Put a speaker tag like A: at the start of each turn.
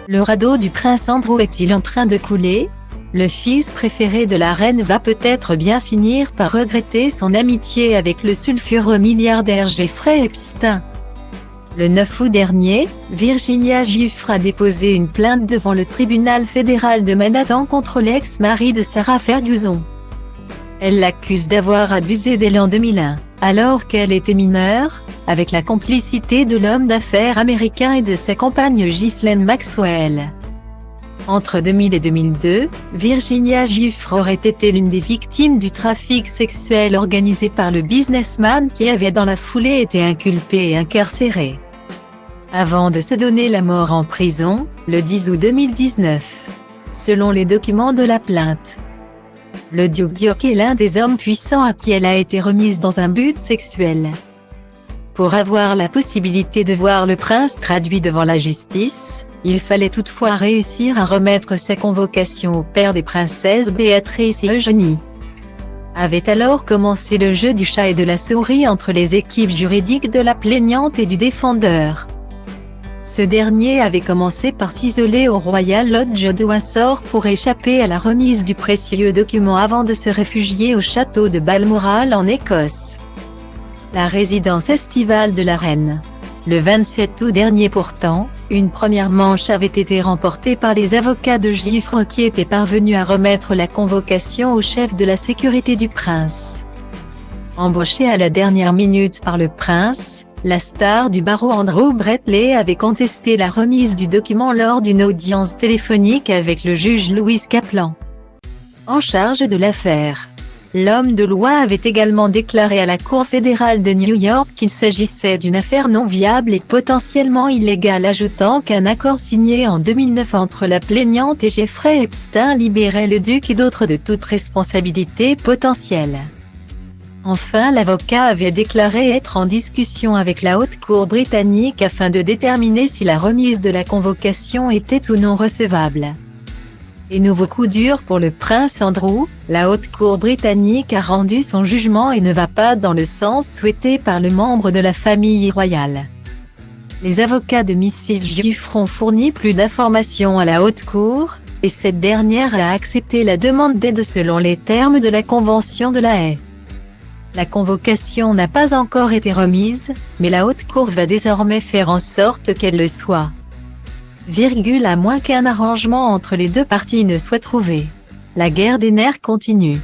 A: Le radeau du prince Andrew est-il en train de couler? Le fils préféré de la reine va peut-être bien finir par regretter son amitié avec le sulfureux milliardaire Jeffrey Epstein. Le 9 août dernier, Virginia Giuffre a déposé une plainte devant le tribunal fédéral de Manhattan contre l'ex-mari de Sarah Ferguson. Elle l'accuse d'avoir abusé d'elle en 2001, alors qu'elle était mineure, avec la complicité de l'homme d'affaires américain et de sa compagne Ghislaine Maxwell. Entre 2000 et 2002, Virginia Giuffre aurait été l'une des victimes du trafic sexuel organisé par le businessman qui avait dans la foulée été inculpé et incarcéré, avant de se donner la mort en prison, le 10 août 2019. Selon les documents de la plainte, le duc d'York est l'un des hommes puissants à qui elle a été remise dans un but sexuel. Pour avoir la possibilité de voir le prince traduit devant la justice, il fallait toutefois réussir à remettre sa convocation au père des princesses Béatrice et Eugénie. Avait alors commencé le jeu du chat et de la souris entre les équipes juridiques de la plaignante et du défendeur. Ce dernier avait commencé par s'isoler au Royal Lodge de Windsor pour échapper à la remise du précieux document avant de se réfugier au château de Balmoral en Écosse, la résidence estivale de la reine. Le 27 août dernier pourtant, une première manche avait été remportée par les avocats de Giuffre qui étaient parvenus à remettre la convocation au chef de la sécurité du prince. Embauché à la dernière minute par le prince, la star du barreau Andrew Bretley avait contesté la remise du document lors d'une audience téléphonique avec le juge Louis Kaplan, en charge de l'affaire. L'homme de loi avait également déclaré à la Cour fédérale de New York qu'il s'agissait d'une affaire non viable et potentiellement illégale, ajoutant qu'un accord signé en 2009 entre la plaignante et Jeffrey Epstein libérait le duc et d'autres de toute responsabilité potentielle. Enfin, l'avocat avait déclaré être en discussion avec la Haute Cour britannique afin de déterminer si la remise de la convocation était ou non recevable. Et nouveau coup dur pour le prince Andrew, la Haute Cour britannique a rendu son jugement et ne va pas dans le sens souhaité par le membre de la famille royale. Les avocats de Mrs Giuffre ont fourni plus d'informations à la Haute Cour, et cette dernière a accepté la demande d'aide selon les termes de la Convention de La Haye. La convocation n'a pas encore été remise, mais la Haute Cour va désormais faire en sorte qu'elle le soit. À moins qu'un arrangement entre les deux parties ne soit trouvé. La guerre des nerfs continue.